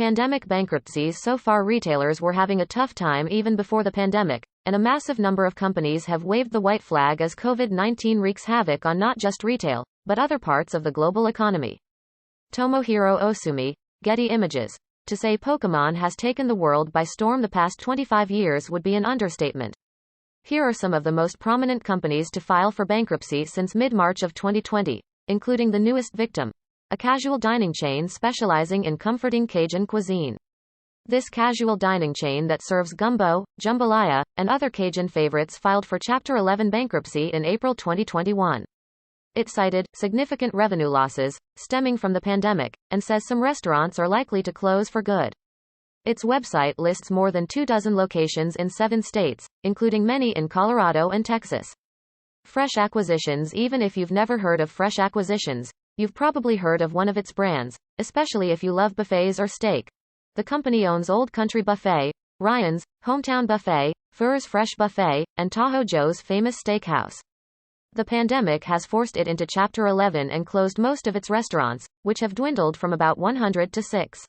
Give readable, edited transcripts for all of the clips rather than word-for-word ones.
pandemic bankruptcies so far. Retailers were having a tough time even before the pandemic, and a massive number of companies have waved the white flag as COVID-19 wreaks havoc on not just retail, but other parts of the global economy. Tomohiro Ohsumi, Getty Images. To say Pokémon has taken the world by storm the past 25 years would be an understatement. Here are some of the most prominent companies to file for bankruptcy since mid-March of 2020, including the newest victim, a casual dining chain specializing in comforting Cajun cuisine. This casual dining chain that serves gumbo, jambalaya, and other Cajun favorites filed for Chapter 11 bankruptcy in April 2021. It cited significant revenue losses stemming from the pandemic, and says some restaurants are likely to close for good. Its website lists more than 24 locations in 7 states, including many in Colorado and Texas. Fresh Acquisitions. Even if you've never heard of Fresh Acquisitions, you've probably heard of one of its brands, especially if you love buffets or steak. The company owns Old Country Buffet, Ryan's, Hometown Buffet, Furr's Fresh Buffet, and Tahoe Joe's famous steakhouse. The pandemic has forced it into Chapter 11 and closed most of its restaurants, which have dwindled from about 100 to 6.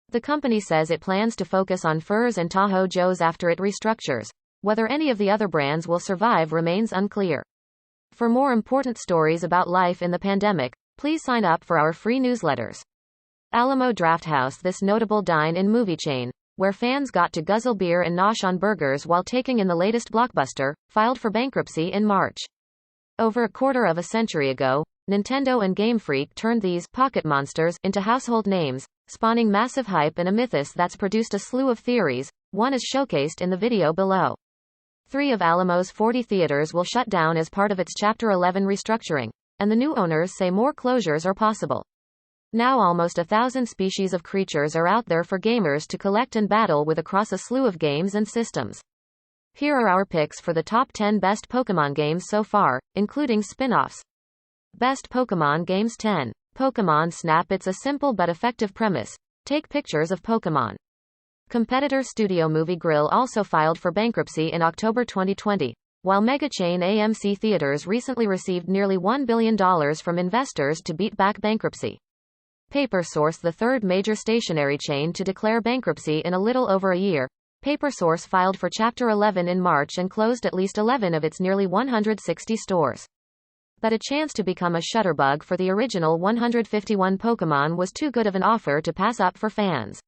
The company says it plans to focus on Furr's and Tahoe Joe's after it restructures. Whether any of the other brands will survive remains unclear. For more important stories about life in the pandemic, please sign up for our free newsletters. Alamo Drafthouse. This notable dine-in movie chain, where fans got to guzzle beer and nosh on burgers while taking in the latest blockbuster, filed for bankruptcy in March. Over a quarter of a century ago, Nintendo and Game Freak turned these pocket monsters into household names, spawning massive hype and a mythos that's produced a slew of theories. One is showcased in the video below. 3 of Alamo's 40 theaters will shut down as part of its Chapter 11 restructuring, and the new owners say more closures are possible. Now almost 1,000 species of creatures are out there for gamers to collect and battle with across a slew of games and systems. Here are our picks for the top 10 best Pokémon games so far, including spin-offs. Best Pokémon Games 10. Pokémon Snap. It's a simple but effective premise. Take pictures of Pokémon. Competitor Studio Movie Grill also filed for bankruptcy in October 2020, while mega chain AMC Theaters recently received nearly $1 billion from investors to beat back bankruptcy. PaperSource. The third major stationery chain to declare bankruptcy in a little over a year, PaperSource filed for Chapter 11 in March and closed at least 11 of its nearly 160 stores. But a chance to become a shutterbug for the original 151 Pokémon was too good of an offer to pass up for fans.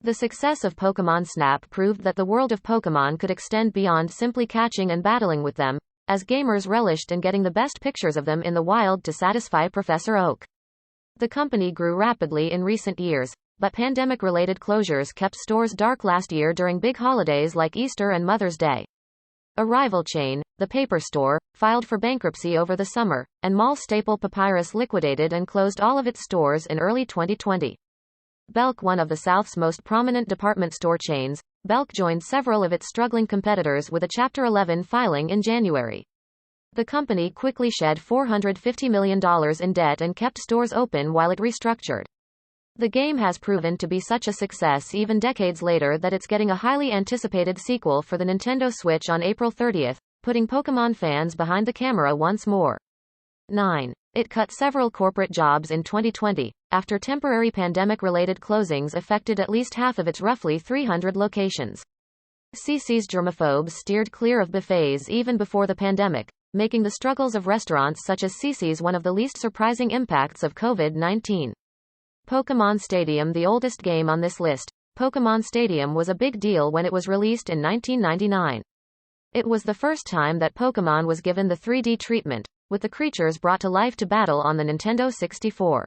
The success of Pokémon Snap proved that the world of Pokémon could extend beyond simply catching and battling with them, as gamers relished in getting the best pictures of them in the wild to satisfy Professor Oak. The company grew rapidly in recent years, but pandemic-related closures kept stores dark last year during big holidays like Easter and Mother's Day. A rival chain, the Paper Store, filed for bankruptcy over the summer, and mall staple Papyrus liquidated and closed all of its stores in early 2020. Belk. One of the South's most prominent department store chains, Belk joined several of its struggling competitors with a Chapter 11 filing in January. The company quickly shed $450 million in debt and kept stores open while it restructured. The game has proven to be such a success even decades later that it's getting a highly anticipated sequel for the Nintendo Switch on April 30th, putting Pokémon fans behind the camera once more. 9. It cut several corporate jobs in 2020, after temporary pandemic-related closings affected at least half of its roughly 300 locations. CC's germaphobes steered clear of buffets even before the pandemic, making the struggles of restaurants such as CC's one of the least surprising impacts of COVID-19. Pokémon Stadium. The oldest game on this list, Pokémon Stadium was a big deal when it was released in 1999. It was the first time that Pokémon was given the 3D treatment, with the creatures brought to life to battle on the Nintendo 64.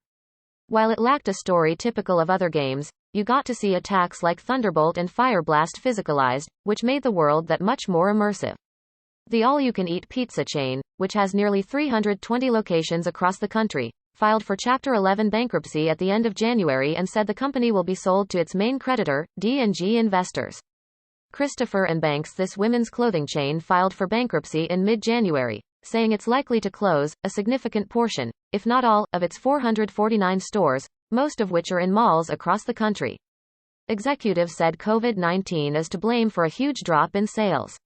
While it lacked a story typical of other games, you got to see attacks like Thunderbolt and Fire Blast physicalized, which made the world that much more immersive. The all-you-can-eat pizza chain, which has nearly 320 locations across the country, filed for Chapter 11 bankruptcy at the end of January and said the company will be sold to its main creditor, D&G Investors. Christopher & Banks. This women's clothing chain filed for bankruptcy in mid-January, saying it's likely to close a significant portion, if not all, of its 449 stores, most of which are in malls across the country. Executives said COVID-19 is to blame for a huge drop in sales.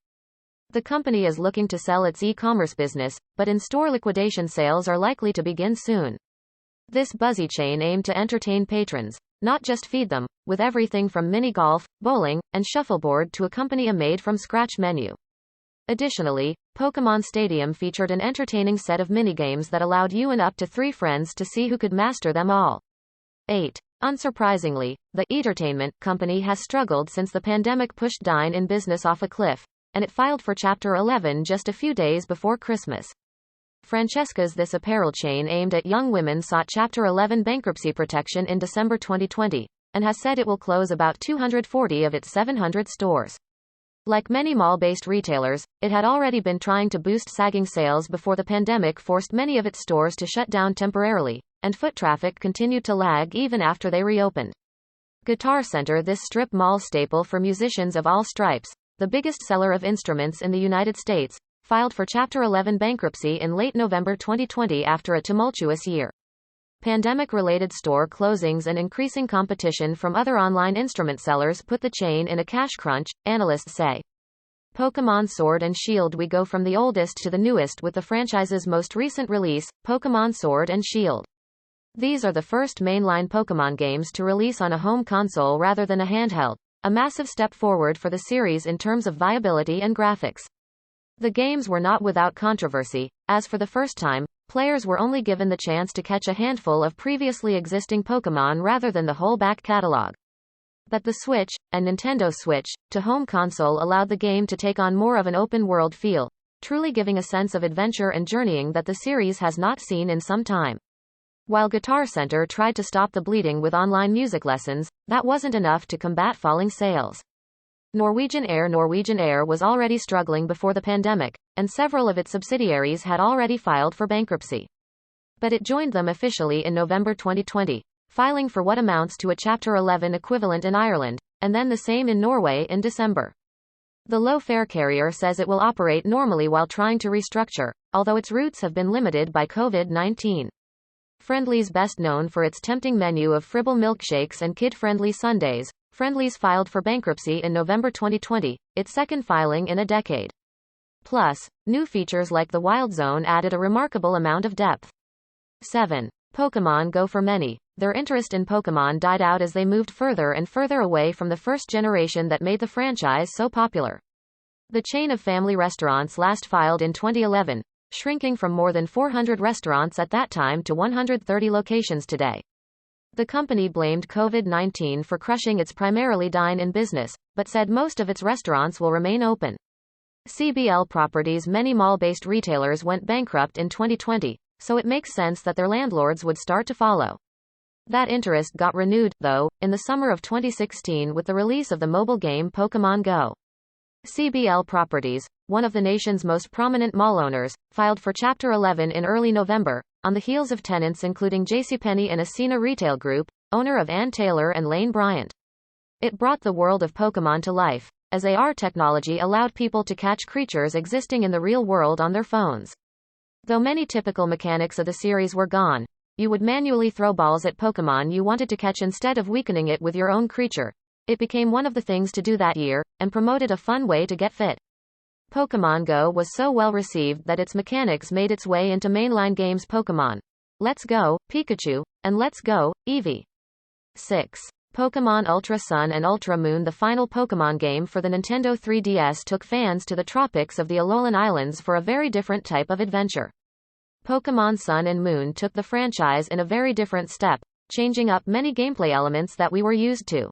The company is looking to sell its e-commerce business, but in-store liquidation sales are likely to begin soon. This buzzy chain aimed to entertain patrons, not just feed them, with everything from mini golf, bowling, and shuffleboard to accompany a made-from-scratch menu. Additionally, Pokémon Stadium featured an entertaining set of minigames that allowed you and up to 3 friends to see who could master them all. 8. Unsurprisingly, the Entertainment Company has struggled since the pandemic pushed Dine-in business off a cliff, and it filed for Chapter 11 just a few days before Christmas. Francesca's This apparel chain aimed at young women sought Chapter 11 bankruptcy protection in December 2020, and has said it will close about 240 of its 700 stores. Like many mall-based retailers, it had already been trying to boost sagging sales before the pandemic forced many of its stores to shut down temporarily, and foot traffic continued to lag even after they reopened. Guitar Center, this strip mall staple for musicians of all stripes, the biggest seller of instruments in the United States, filed for Chapter 11 bankruptcy in late November 2020 after a tumultuous year. Pandemic-related store closings and increasing competition from other online instrument sellers put the chain in a cash crunch, analysts say. Pokémon Sword and Shield. We go from the oldest to the newest with the franchise's most recent release, Pokémon Sword and Shield. These are the first mainline Pokémon games to release on a home console rather than a handheld, a massive step forward for the series in terms of viability and graphics. The games were not without controversy, as for the first time, players were only given the chance to catch a handful of previously existing Pokémon rather than the whole back catalog. But the Switch, and Nintendo Switch, to home console allowed the game to take on more of an open-world feel, truly giving a sense of adventure and journeying that the series has not seen in some time. While Guitar Center tried to stop the bleeding with online music lessons, that wasn't enough to combat falling sales. Norwegian Air was already struggling before the pandemic, and several of its subsidiaries had already filed for bankruptcy. But it joined them officially in November 2020, filing for what amounts to a Chapter 11 equivalent in Ireland, and then the same in Norway in December. The low-fare carrier says it will operate normally while trying to restructure, although its routes have been limited by COVID-19. Friendly's, best known for its tempting menu of fribble milkshakes and kid-friendly sundaes, Friendly's filed for bankruptcy in November 2020, its second filing in a decade. Plus, new features like the Wild Zone added a remarkable amount of depth. 7. Pokémon Go. For many, their interest in Pokémon died out as they moved further and further away from the first generation that made the franchise so popular. The chain of family restaurants last filed in 2011, shrinking from more than 400 restaurants at that time to 130 locations today. The company blamed COVID-19 for crushing its primarily dine-in business, but said most of its restaurants will remain open. CBL Properties. Many mall-based retailers went bankrupt in 2020, so it makes sense that their landlords would start to follow. That interest got renewed, though, in the summer of 2016 with the release of the mobile game Pokémon Go. CBL Properties, one of the nation's most prominent mall owners, filed for Chapter 11 in early November, on the heels of tenants including Jcpenney and Ascena Retail Group, owner of Ann Taylor and Lane Bryant. It brought the world of Pokémon to life, as AR technology allowed people to catch creatures existing in the real world on their phones. Though many typical mechanics of the series were gone, you would manually throw balls at Pokémon you wanted to catch instead of weakening it with your own creature. It became one of the things to do that year, and promoted a fun way to get fit. Pokémon Go was so well received that its mechanics made its way into mainline games Pokémon Let's Go, Pikachu, and Let's Go, Eevee. 6. Pokémon Ultra Sun and Ultra Moon. The final Pokémon game for the Nintendo 3DS took fans to the tropics of the Alolan Islands for a very different type of adventure. Pokémon Sun and Moon took the franchise in a very different step, changing up many gameplay elements that we were used to.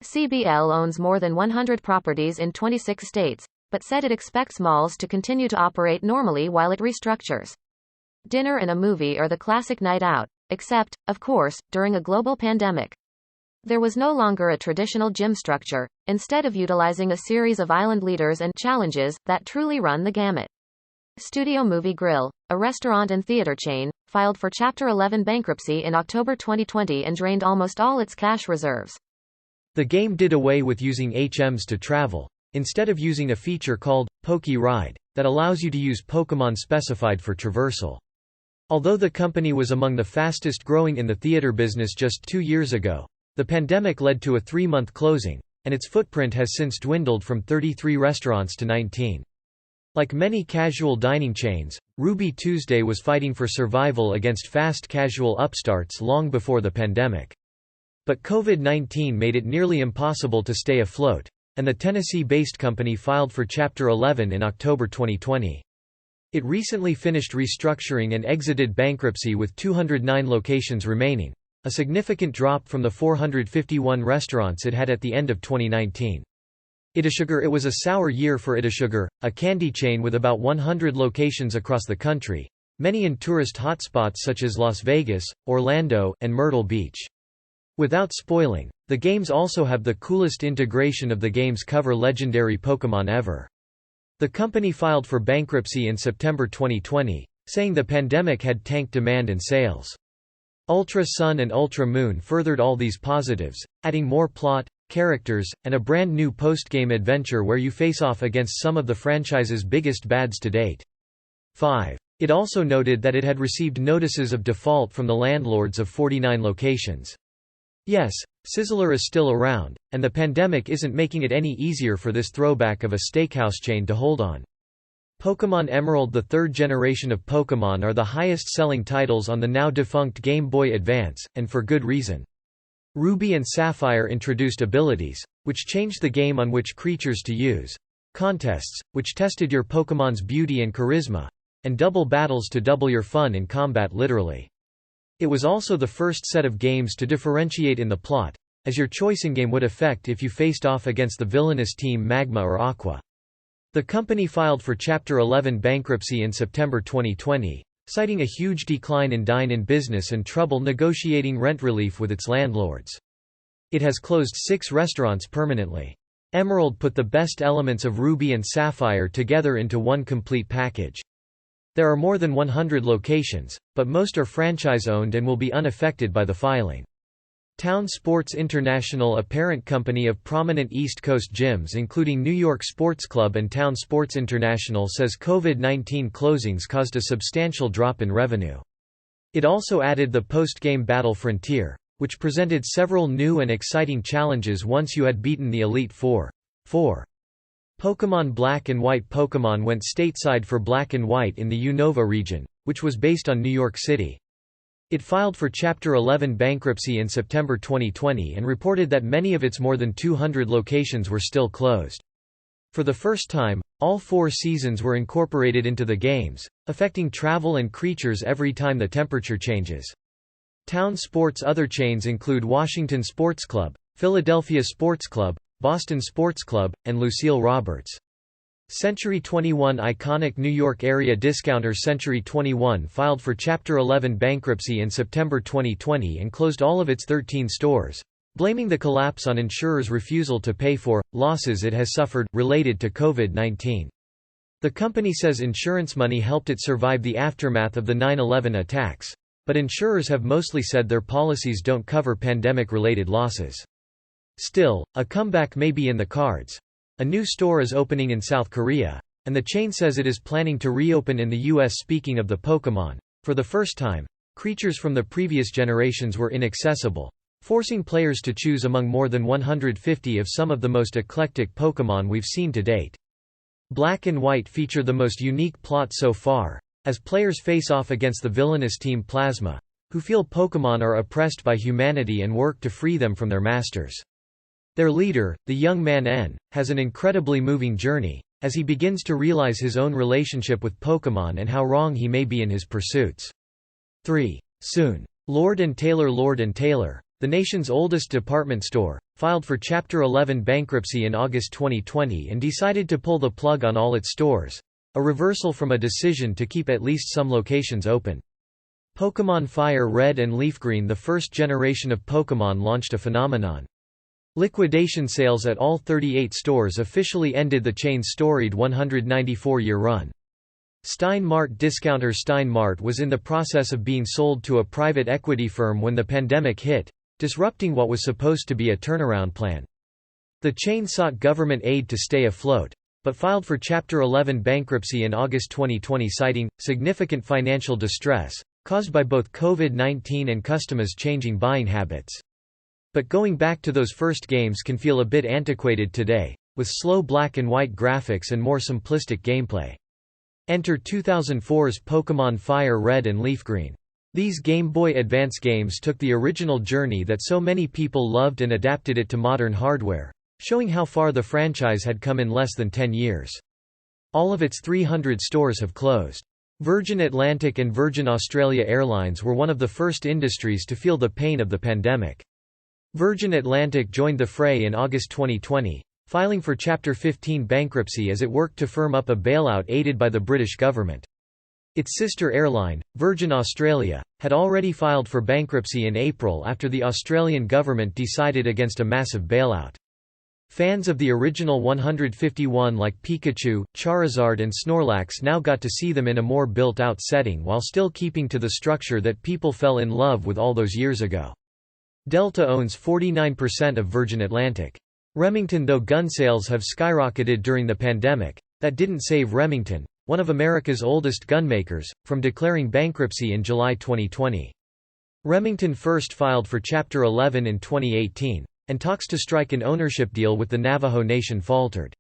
CBL owns more than 100 properties in 26 states, but said it expects malls to continue to operate normally while it restructures. Dinner and a movie are the classic night out, except, of course, during a global pandemic. There was no longer a traditional gym structure, instead of utilizing a series of island leaders and challenges that truly run the gamut. Studio Movie Grill, a restaurant and theater chain, filed for Chapter 11 bankruptcy in October 2020 and drained almost all its cash reserves. The game did away with using HMs to travel, instead of using a feature called Poke Ride that allows you to use Pokémon specified for traversal. Although the company was among the fastest growing in the theater business just 2 years ago, the pandemic led to a 3-month closing, and its footprint has since dwindled from 33 restaurants to 19. Like many casual dining chains, Ruby Tuesday was fighting for survival against fast casual upstarts long before the pandemic. But COVID-19 made it nearly impossible to stay afloat, and the Tennessee-based company filed for Chapter 11 in October 2020. It recently finished restructuring and exited bankruptcy with 209 locations remaining, a significant drop from the 451 restaurants it had at the end of 2019. It was a sour year for Itasugar, a candy chain with about 100 locations across the country, many in tourist hotspots such as Las Vegas, Orlando, and Myrtle Beach. Without spoiling, the games also have the coolest integration of the game's cover legendary Pokémon ever. The company filed for bankruptcy in September 2020, saying the pandemic had tanked demand and sales. Ultra Sun and Ultra Moon furthered all these positives, adding more plot, characters, and a brand new post-game adventure where you face off against some of the franchise's biggest bads to date. 5. It also noted that it had received notices of default from the landlords of 49 locations. Yes, Sizzler is still around, and the pandemic isn't making it any easier for this throwback of a steakhouse chain to hold on. Pokémon Emerald. The third generation of Pokémon are the highest-selling titles on the now-defunct Game Boy Advance, and for good reason. Ruby and Sapphire introduced abilities, which changed the game on which creatures to use, contests, which tested your Pokémon's beauty and charisma, and double battles to double your fun in combat literally. It was also the first set of games to differentiate in the plot, as your choice in-game would affect if you faced off against the villainous team Magma or Aqua. The company filed for Chapter 11 bankruptcy in September 2020, citing a huge decline in dine-in business and trouble negotiating rent relief with its landlords. It has closed 6 restaurants permanently. Emerald put the best elements of Ruby and Sapphire together into one complete package. There are more than 100 locations, but most are franchise-owned and will be unaffected by the filing. Town Sports International, a parent company of prominent East Coast gyms including New York Sports Club and Town Sports International, says COVID-19 closings caused a substantial drop in revenue. It also added the post-game Battle Frontier, which presented several new and exciting challenges once you had beaten the Elite Four. Pokémon Black and White. Pokémon went stateside for Black and White in the Unova region, which was based on New York City. It filed for Chapter 11 bankruptcy in September 2020 and reported that many of its more than 200 locations were still closed. For the first time, all 4 seasons were incorporated into the games, affecting travel and creatures every time the temperature changes. Town Sports. Other chains include Washington Sports Club, Philadelphia Sports Club, Boston Sports Club, and Lucille Roberts. Century 21. Iconic New York area discounter Century 21 filed for Chapter 11 bankruptcy in September 2020 and closed all of its 13 stores, blaming the collapse on insurers' refusal to pay for losses it has suffered related to COVID-19. The company says insurance money helped it survive the aftermath of the 9/11 attacks, but insurers have mostly said their policies don't cover pandemic-related losses. Still, a comeback may be in the cards. A new store is opening in South Korea, and the chain says it is planning to reopen in the US. Speaking of the Pokémon, for the first time, creatures from the previous generations were inaccessible, forcing players to choose among more than 150 of some of the most eclectic Pokémon we've seen to date. Black and White feature the most unique plot so far, as players face off against the villainous Team Plasma, who feel Pokémon are oppressed by humanity and work to free them from their masters. Their leader, the young man N, has an incredibly moving journey, as he begins to realize his own relationship with Pokémon and how wrong he may be in his pursuits. 3. Soon. Lord & Taylor. Lord & Taylor, the nation's oldest department store, filed for Chapter 11 bankruptcy in August 2020 and decided to pull the plug on all its stores, a reversal from a decision to keep at least some locations open. Pokémon Fire Red and Leaf Green. The first generation of Pokémon launched a phenomenon. Liquidation sales at all 38 stores officially ended the chain's storied 194-year run. Steinmart discounter. Steinmart was in the process of being sold to a private equity firm when the pandemic hit, disrupting what was supposed to be a turnaround plan. The chain sought government aid to stay afloat, but filed for Chapter 11 bankruptcy in August 2020 citing significant financial distress, caused by both COVID-19 and customers' changing buying habits. But going back to those first games can feel a bit antiquated today, with slow black and white graphics and more simplistic gameplay. Enter 2004's Pokémon Fire Red and Leaf Green. These Game Boy Advance games took the original journey that so many people loved and adapted it to modern hardware, showing how far the franchise had come in less than 10 years. All of its 300 stores have closed. Virgin Atlantic and Virgin Australia Airlines were one of the first industries to feel the pain of the pandemic. Virgin Atlantic joined the fray in August 2020, filing for Chapter 15 bankruptcy as it worked to firm up a bailout aided by the British government. Its sister airline, Virgin Australia, had already filed for bankruptcy in April after the Australian government decided against a massive bailout. Fans of the original 151 like Pikachu, Charizard and Snorlax now got to see them in a more built-out setting while still keeping to the structure that people fell in love with all those years ago. Delta owns 49% of Virgin Atlantic. Remington. Though gun sales have skyrocketed during the pandemic, that didn't save Remington, one of America's oldest gunmakers, from declaring bankruptcy in July 2020. Remington first filed for Chapter 11 in 2018, and talks to strike an ownership deal with the Navajo Nation faltered.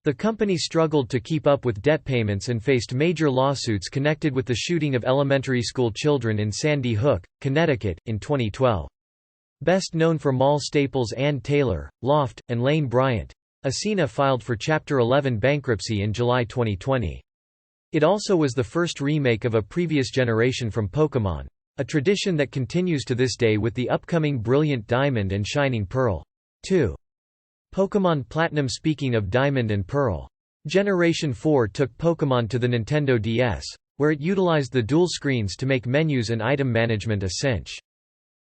The company struggled to keep up with debt payments and faced major lawsuits connected with the shooting of elementary school children in Sandy Hook, Connecticut, in 2012. Best known for mall staples Ann Taylor, Loft, and Lane Bryant, Asina filed for Chapter 11 bankruptcy in July 2020. It also was the first remake of a previous generation from Pokémon, a tradition that continues to this day with the upcoming Brilliant Diamond and Shining Pearl 2. Pokémon Platinum. Speaking of Diamond and Pearl, Generation 4 took Pokémon to the Nintendo DS, where it utilized the dual screens to make menus and item management a cinch.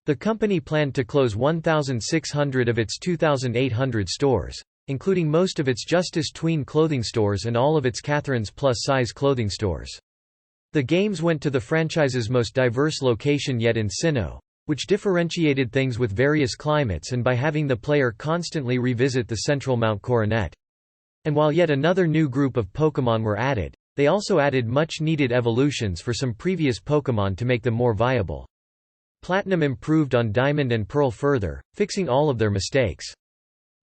The company planned to close 1,600 of its 2,800 stores, including most of its Justice tween clothing stores and all of its Catherine's plus-size clothing stores. The games went to the franchise's most diverse location yet in Sinnoh, which differentiated things with various climates and by having the player constantly revisit the central Mount Coronet. And while yet another new group of Pokémon were added, they also added much-needed evolutions for some previous Pokémon to make them more viable. Platinum improved on Diamond and Pearl further, fixing all of their mistakes.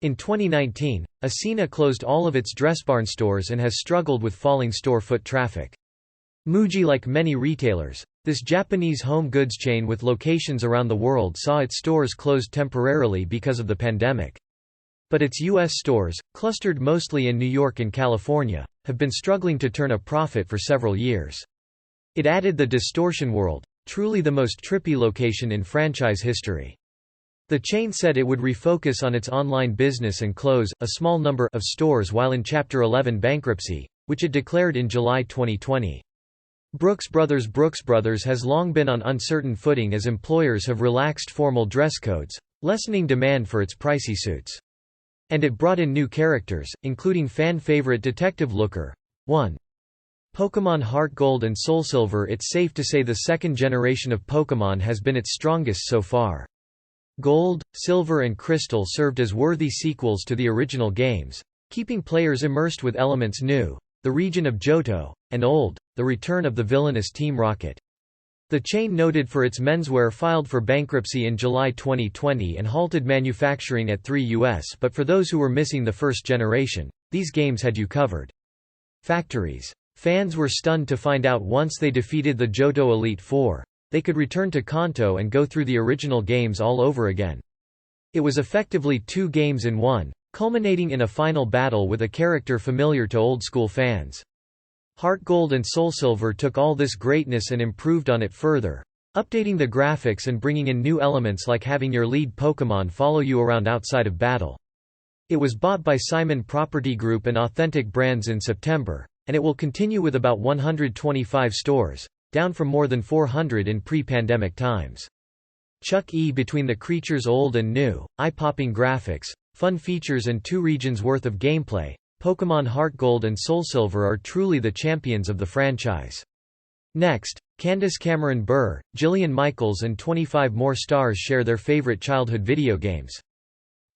In 2019, Asina closed all of its Dressbarn stores and has struggled with falling store foot traffic. Muji. Like many retailers, this Japanese home goods chain with locations around the world saw its stores closed temporarily because of the pandemic. But its U.S. stores, clustered mostly in New York and California, have been struggling to turn a profit for several years. It added the Distortion World, truly the most trippy location in franchise history. The chain said it would refocus on its online business and close a small number of stores while in Chapter 11 bankruptcy, which it declared in July 2020. Brooks Brothers has long been on uncertain footing as employers have relaxed formal dress codes, lessening demand for its pricey suits. And it brought in new characters, including fan-favorite Detective Looker. 1. Pokémon Heart Gold and Soul Silver. It's safe to say the second generation of Pokémon has been its strongest so far. Gold, Silver and Crystal served as worthy sequels to the original games, keeping players immersed with elements new, the region of Johto, and old, the return of the villainous Team Rocket. The chain, noted for its menswear, filed for bankruptcy in July 2020 and halted manufacturing at 3 U.S. But for those who were missing the first generation, these games had you covered. Factories. Fans were stunned to find out once they defeated the Johto Elite Four, they could return to Kanto and go through the original games all over again. It was effectively 2 games in one, culminating in a final battle with a character familiar to old-school fans. Heart Gold and Soul Silver took all this greatness and improved on it further, updating the graphics and bringing in new elements like having your lead Pokémon follow you around outside of battle. It was bought by Simon Property Group and Authentic Brands in September, and it will continue with about 125 stores, down from more than 400 in pre-pandemic times. Chuck E. Between the creatures old and new, eye-popping graphics, fun features and 2 regions worth of gameplay, Pokémon Heart Gold and Soul Silver are truly the champions of the franchise. Next, Candace Cameron Bure, Jillian Michaels and 25 more stars share their favorite childhood video games.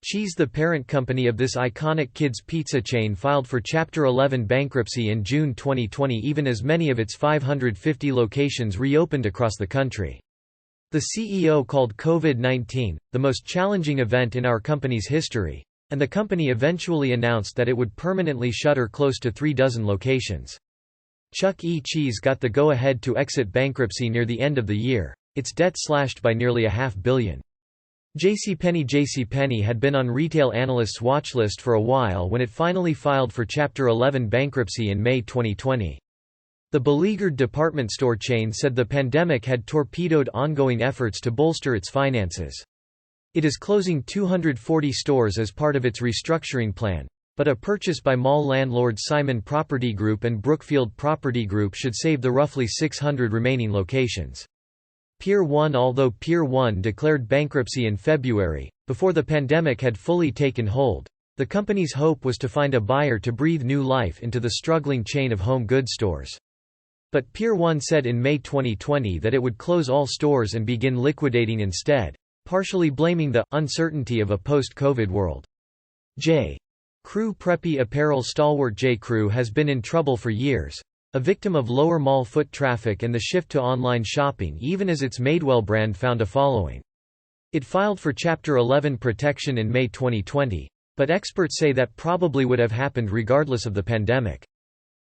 Cheese, the parent company of this iconic kids' pizza chain, filed for Chapter 11 bankruptcy in June 2020 even as many of its 550 locations reopened across the country. The CEO called COVID-19, the most challenging event in our company's history, and the company eventually announced that it would permanently shutter close to 36 locations. Chuck E. Cheese got the go-ahead to exit bankruptcy near the end of the year, its debt slashed by nearly $500 million. Jcpenney had been on retail analysts' watch list for a while when it finally filed for Chapter 11 bankruptcy in May 2020. The beleaguered department store chain said the pandemic had torpedoed ongoing efforts to bolster its finances. It is closing 240 stores as part of its restructuring plan, but a purchase by mall landlord Simon Property Group and Brookfield Property Group should save the roughly 600 remaining locations. Pier 1 Although Pier 1 declared bankruptcy in February, before the pandemic had fully taken hold, the company's hope was to find a buyer to breathe new life into the struggling chain of home goods stores. But Pier 1 said in May 2020 that it would close all stores and begin liquidating instead, partially blaming the uncertainty of a post-COVID world. J.Crew Preppy Apparel stalwart J.Crew has been in trouble for years, a victim of lower mall foot traffic and the shift to online shopping even as its Madewell brand found a following. It filed for Chapter 11 protection in May 2020, but experts say that probably would have happened regardless of the pandemic.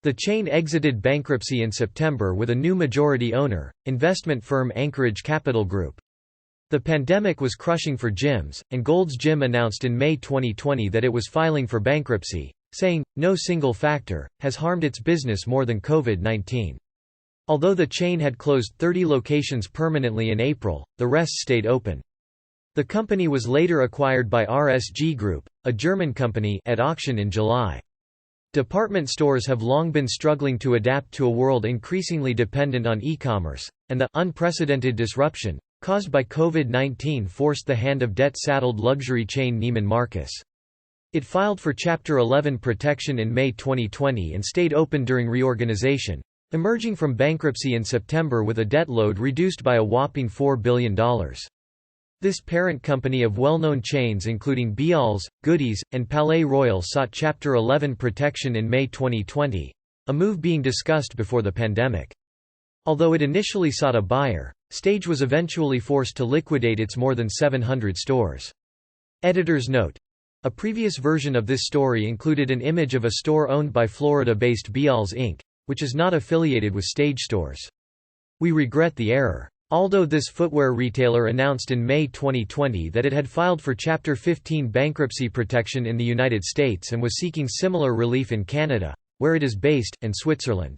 The chain exited bankruptcy in September with a new majority owner, investment firm Anchorage Capital Group. The pandemic was crushing for gyms, and Gold's Gym announced in May 2020 that it was filing for bankruptcy, saying, "No single factor has harmed its business more than COVID-19." Although the chain had closed 30 locations permanently in April, the rest stayed open. The company was later acquired by RSG Group, a German company, at auction in July. Department stores have long been struggling to adapt to a world increasingly dependent on e-commerce, and the unprecedented disruption caused by COVID-19 forced the hand of debt-saddled luxury chain Neiman Marcus. It filed for Chapter 11 protection in May 2020 and stayed open during reorganization, emerging from bankruptcy in September with a debt load reduced by a whopping $4 billion. This parent company of well-known chains including Bealls, Goodies, and Palais Royal sought Chapter 11 protection in May 2020, a move being discussed before the pandemic. Although it initially sought a buyer, Stage was eventually forced to liquidate its more than 700 stores. Editor's note: a previous version of this story included an image of a store owned by Florida-based Bealls Inc., which is not affiliated with Stage stores. We regret the error. Although this footwear retailer announced in May 2020 that it had filed for Chapter 15 bankruptcy protection in the United States and was seeking similar relief in Canada, where it is based, and Switzerland.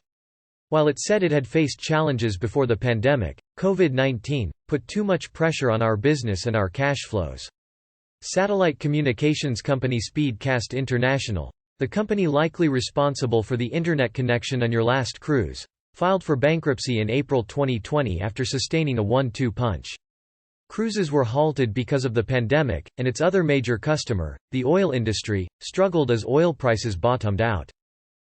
While it said it had faced challenges before the pandemic, COVID-19 put too much pressure on our business and our cash flows. Satellite communications company Speedcast International, the company likely responsible for the internet connection on your last cruise, filed for bankruptcy in April 2020 after sustaining a 1-2 punch. Cruises were halted because of the pandemic, and its other major customer, the oil industry, struggled as oil prices bottomed out.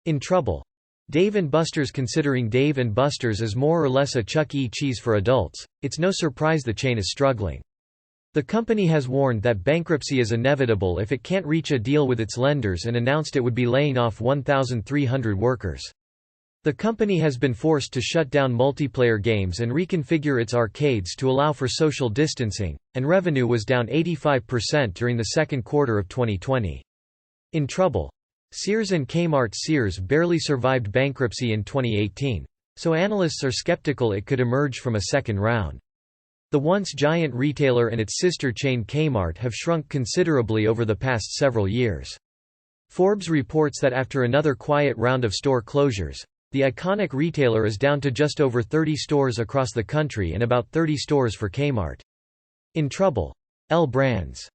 In trouble. Dave & Buster's. Considering Dave & Buster's is more or less a Chuck E. Cheese for adults, it's no surprise the chain is struggling. The company has warned that bankruptcy is inevitable if it can't reach a deal with its lenders and announced it would be laying off 1,300 workers. The company has been forced to shut down multiplayer games and reconfigure its arcades to allow for social distancing, and revenue was down 85% during the second quarter of 2020. In trouble. Sears and Kmart. Sears barely survived bankruptcy in 2018, so analysts are skeptical it could emerge from a second round. The once giant retailer and its sister chain Kmart have shrunk considerably over the past several years. Forbes reports that after another quiet round of store closures, the iconic retailer is down to just over 30 stores across the country and about 30 stores for Kmart. In trouble. L Brands.